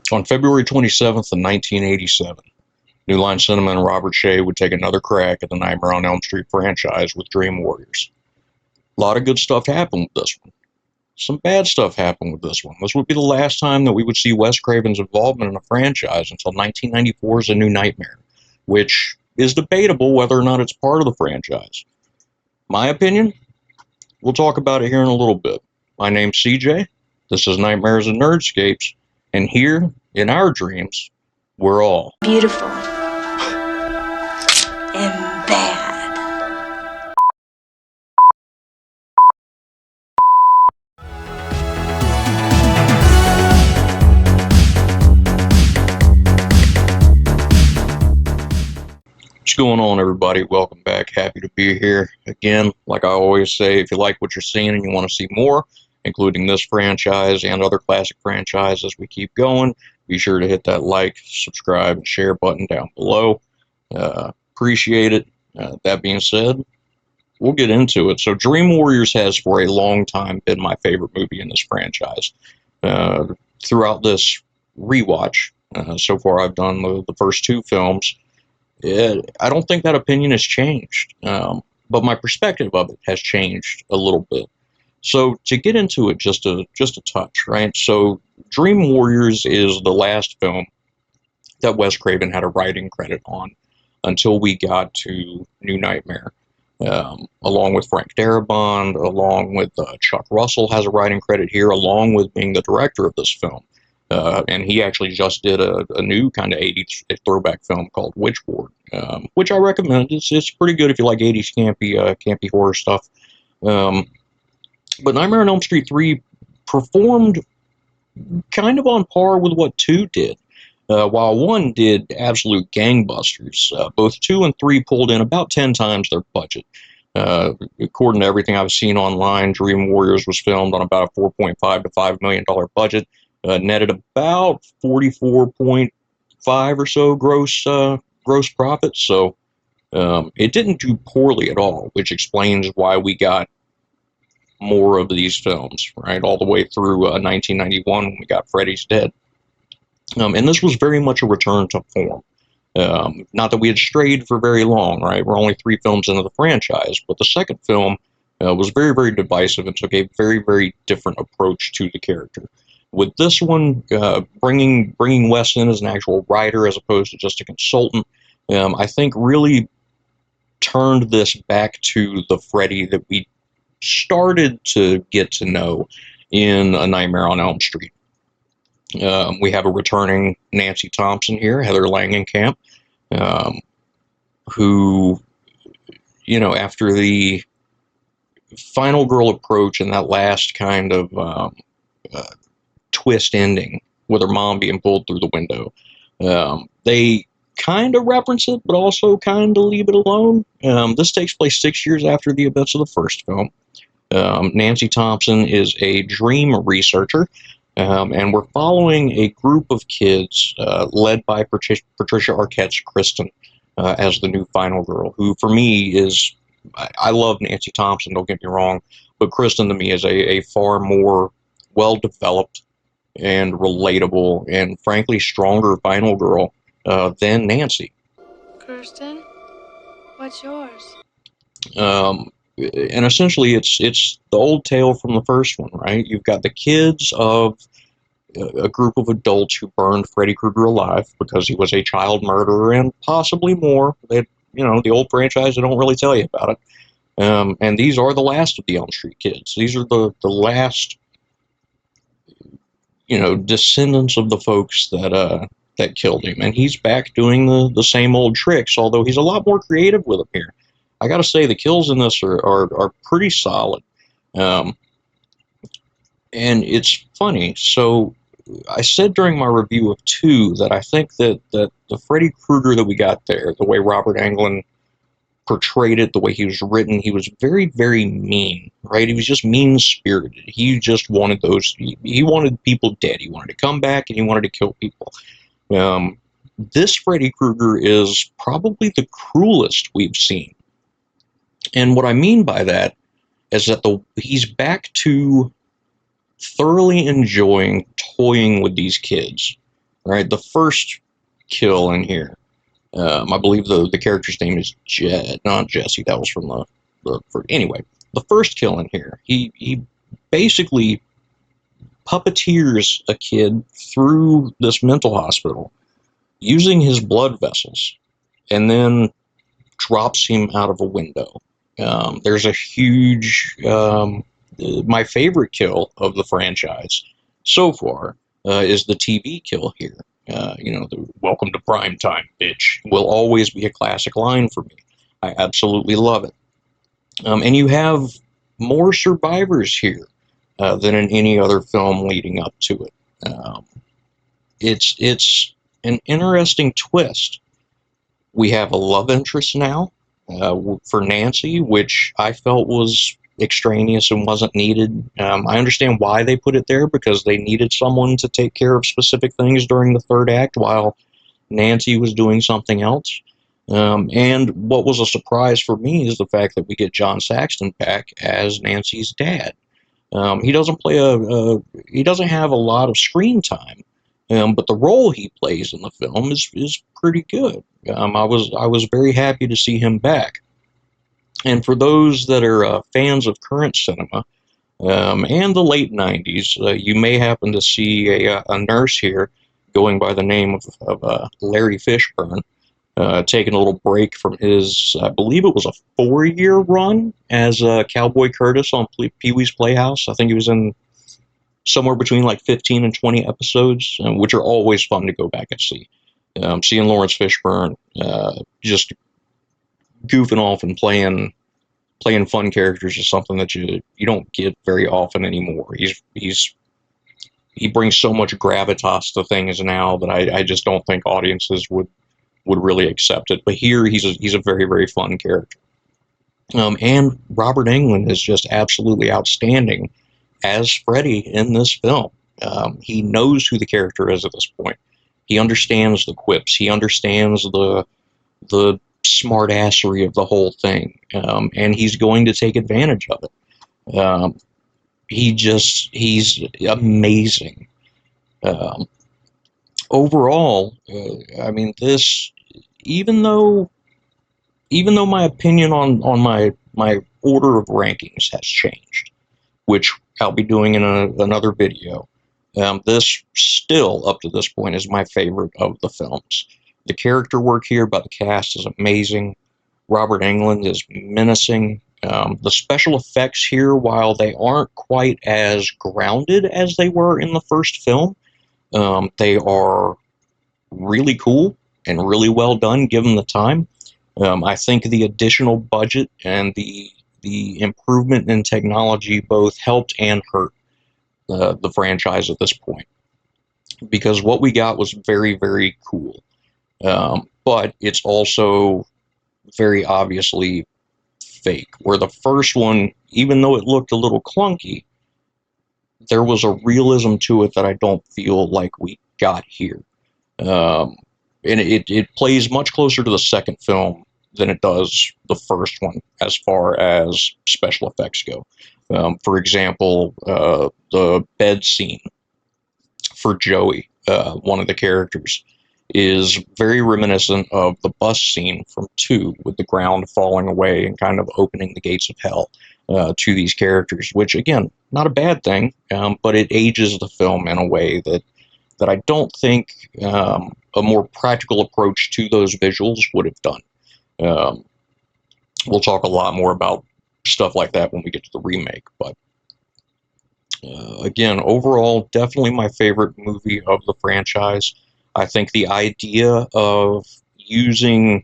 On February 27th of 1987, New Line Cinema and Robert Shea would take another crack at the Nightmare on Elm Street franchise with Dream Warriors. A lot of good stuff happened with this one. Some bad stuff happened with this one. This would be the last time that we would see Wes Craven's involvement in a franchise until 1994's A New Nightmare, which is debatable whether or not it's part of the franchise. My opinion? We'll talk about it here in a little bit. My name's CJ, this is Nightmares and Nerdscapes, and here, in our dreams, we're all beautiful and bad. What's going on, everybody? Welcome back. Happy to be here again. Like I always say, if you like what you're seeing and you want to see more, including this franchise and other classic franchises we keep going, be sure to hit that like, subscribe, and share button down below. Appreciate it. That being said, we'll get into it. So Dream Warriors has for a long time been my favorite movie in this franchise. Throughout this rewatch, so far I've done the first two films. I don't think that opinion has changed, but my perspective of it has changed a little bit. So to get into it just a touch, right? So Dream Warriors is the last film that Wes Craven had a writing credit on until we got to New Nightmare, along with Frank Darabont, along with Chuck Russell has a writing credit here, along with being the director of this film. And he actually just did a new kind of 80s throwback film called Witchboard, which I recommend. It's pretty good if you like 80s campy horror stuff. But Nightmare on Elm Street 3 performed kind of on par with what 2 did. While 1 did absolute gangbusters, both 2 and 3 pulled in about 10 times their budget. According to everything I've seen online, Dream Warriors was filmed on about a $4.5 to $5 million budget. Netted about 44.5 or so gross profits, so it didn't do poorly at all, which explains why we got more of these films, right, all the way through 1991 when we got Freddy's Dead. And this was very much a return to form. Not that we had strayed for very long, right? We're only 3 films into the franchise, but the second film was very, very divisive and took a very, very different approach to the character. With this one, bringing Wes in as an actual writer as opposed to just a consultant, I think really turned this back to the Freddy that we started to get to know in A Nightmare on Elm Street. We have a returning Nancy Thompson here, Heather Langenkamp, who, you know, after the final girl approach and that last kind of twist ending with her mom being pulled through the window, they kind of reference it but also kind of leave it alone. This takes place 6 years after the events of the first film. Nancy Thompson is a dream researcher, and we're following a group of kids led by Patricia Arquette's Kristen as the new final girl, who for me is, I love Nancy Thompson, don't get me wrong, but Kristen to me is a far more well-developed and relatable and frankly stronger final girl than Nancy. Kirsten, what's yours? And essentially it's the old tale from the first one, right? You've got the kids of a group of adults who burned Freddy Krueger alive because he was a child murderer and possibly more. They, you know, the old franchise, they don't really tell you about it. And these are the last of the Elm Street kids. These are the last, you know, descendants of the folks that killed him, and he's back doing the same old tricks, although he's a lot more creative with them here. I gotta say, the kills in this are pretty solid. And it's funny, so I said during my review of 2 that I think that the Freddy Krueger that we got there, the way Robert Englund portrayed it, the way he was written, he was very, very mean, right? He was just mean-spirited. He just wanted he wanted people dead. He wanted to come back and he wanted to kill people. This Freddy Krueger is probably the cruelest we've seen. And what I mean by that is that he's back to thoroughly enjoying toying with these kids, right? The first kill in here, I believe the character's name is not Jesse. That was from anyway. The first kill in here, he basically puppeteers a kid through this mental hospital using his blood vessels, and then drops him out of a window. There's a huge, my favorite kill of the franchise so far is the TV kill here. The "Welcome to prime time, bitch" will always be a classic line for me. I absolutely love it. And you have more survivors here than in any other film leading up to it. It's an interesting twist. We have a love interest now for Nancy, which I felt was extraneous and wasn't needed. I understand why they put it there, because they needed someone to take care of specific things during the third act while Nancy was doing something else. And what was a surprise for me is the fact that we get John Saxon back as Nancy's dad. He doesn't he doesn't have a lot of screen time, but the role he plays in the film is pretty good. I was very happy to see him back. And for those that are fans of current cinema and the late '90s, you may happen to see a nurse here going by the name of Larry Fishburne, taking a little break from his, I believe it was a 4-year run as Cowboy Curtis on Pee-wee's Playhouse. I think he was in somewhere between like 15 and 20 episodes, which are always fun to go back and see. Seeing Lawrence Fishburne just goofing off and playing fun characters is something that you don't get very often anymore. He brings so much gravitas to things now that I just don't think audiences would really accept it. But here he's a very, very fun character. And Robert Englund is just absolutely outstanding as Freddy in this film. He knows who the character is at this point. He understands the quips. He understands the smartassery of the whole thing, and he's going to take advantage of it. He's amazing. Overall, I mean, this, even though my opinion on my order of rankings has changed, which I'll be doing in another video, this still, up to this point, is my favorite of the films. The character work here by the cast is amazing. Robert Englund is menacing. The special effects here, while they aren't quite as grounded as they were in the first film, they are really cool and really well done given the time. I think the additional budget and the improvement in technology both helped and hurt the franchise at this point, because what we got was very, very cool. But it's also very obviously fake. Where the first one, even though it looked a little clunky, there was a realism to it that I don't feel like we got here. And it plays much closer to the second film than it does the first one as far as special effects go. For example, the bed scene for Joey, one of the characters, is very reminiscent of the bus scene from 2, with the ground falling away and kind of opening the gates of hell to these characters, which, again, not a bad thing, but it ages the film in a way that I don't think a more practical approach to those visuals would have done. We'll talk a lot more about stuff like that when we get to the remake, but again, overall, definitely my favorite movie of the franchise. I think the idea of using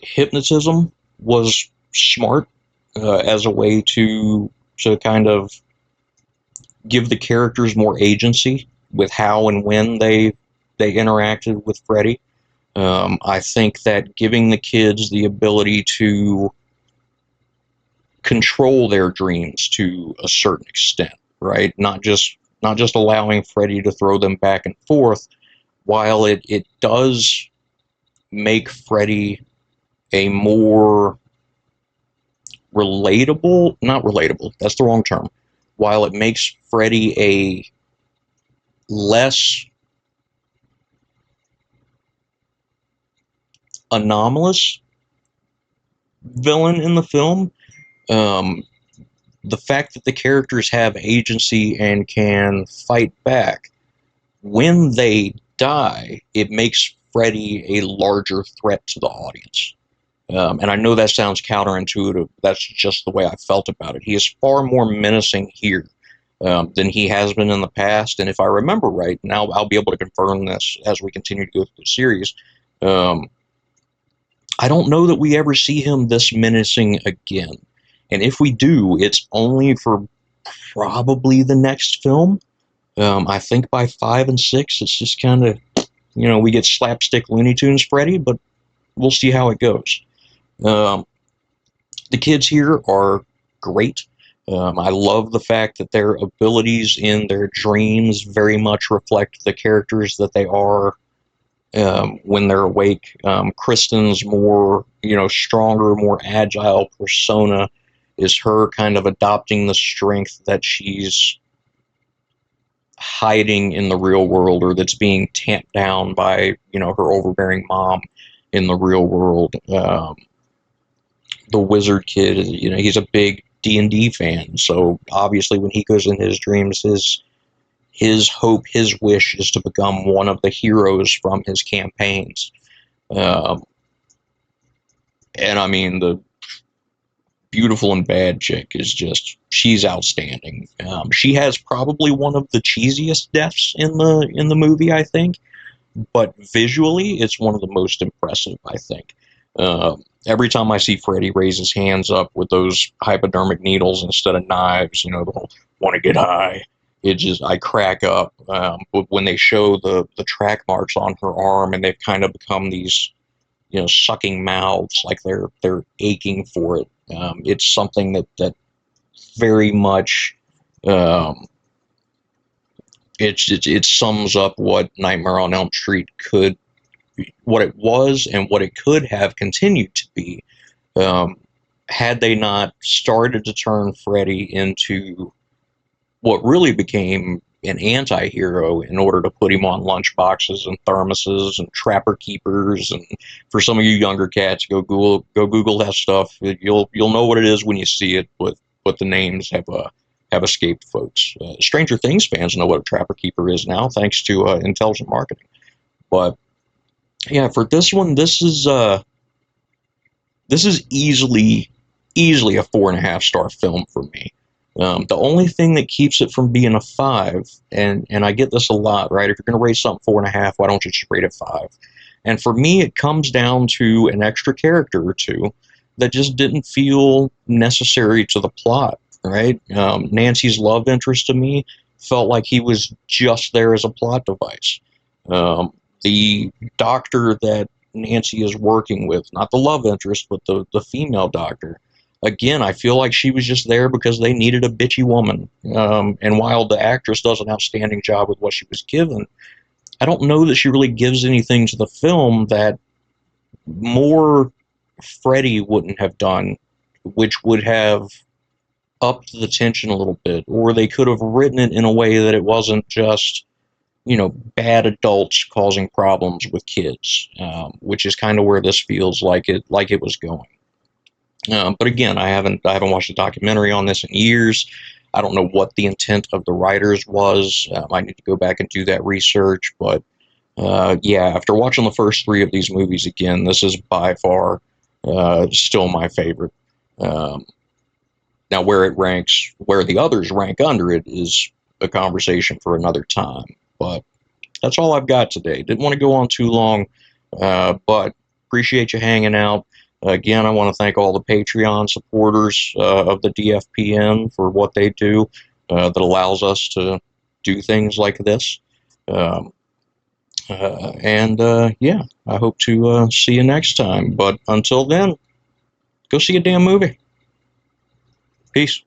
hypnotism was smart as a way to kind of give the characters more agency with how and when they interacted with Freddy. I think that giving the kids the ability to control their dreams to a certain extent, right? Not just allowing Freddy to throw them back and forth, while it does make Freddy a more not relatable, that's the wrong term. While it makes Freddy less anomalous villain in the film. Um, the fact that the characters have agency and can fight back, when they die, it makes Freddy a larger threat to the audience. And I know that sounds counterintuitive. That's just the way I felt about it. He is far more menacing here than he has been in the past. And if I remember right, now I'll be able to confirm this as we continue to go through the series. I don't know that we ever see him this menacing again. And if we do, it's only for probably the next film. I think by 5 and 6, it's just kind of, we get slapstick Looney Tunes Freddy, but we'll see how it goes. The kids here are great. I love the fact that their abilities in their dreams very much reflect the characters that they are when they're awake. Kristen's more, stronger, more agile persona is her kind of adopting the strength that she's hiding in the real world, or that's being tamped down by, her overbearing mom in the real world. The wizard kid, he's a big D&D fan, so obviously when he goes in his dreams, his hope, his wish is to become one of the heroes from his campaigns. And I mean, the beautiful and bad chick is just, she's outstanding. She has probably one of the cheesiest deaths in the movie, I think, but visually it's one of the most impressive, I think. Every time I see Freddy raise his hands up with those hypodermic needles instead of knives, the want to get high, I crack up. But when they show the track marks on her arm, and they've kind of become these, sucking mouths, like they're aching for it. It's something that very much, it sums up what Nightmare on Elm Street what it was and what it could have continued to be, had they not started to turn Freddy into what really became an anti-hero in order to put him on lunchboxes and thermoses and trapper keepers. And for some of you younger cats, go Google that stuff. You'll know what it is when you see it, but the names have escaped folks. Stranger Things fans know what a trapper keeper is now, thanks to intelligent marketing. But yeah, for this one, this is easily a 4.5-star film for me. The only thing that keeps it from being a 5, and I get this a lot, right? If you're going to rate something 4.5, why don't you just rate it 5? And for me, it comes down to an extra character or two that just didn't feel necessary to the plot, right? Nancy's love interest to me felt like he was just there as a plot device. The doctor that Nancy is working with, not the love interest, but the female doctor, again, I feel like she was just there because they needed a bitchy woman. And while the actress does an outstanding job with what she was given, I don't know that she really gives anything to the film that more Freddy wouldn't have done, which would have upped the tension a little bit. Or they could have written it in a way that it wasn't just, bad adults causing problems with kids, which is kind of where this feels like it was going. But again, I haven't watched a documentary on this in years. I don't know what the intent of the writers was. I need to go back and do that research. But yeah, after watching the first 3 of these movies again, this is by far still my favorite. Now, where the others rank under it is a conversation for another time. But that's all I've got today. Didn't want to go on too long, but appreciate you hanging out. Again, I want to thank all the Patreon supporters of the DFPN for what they do that allows us to do things like this. Yeah, I hope to see you next time. But until then, go see a damn movie. Peace.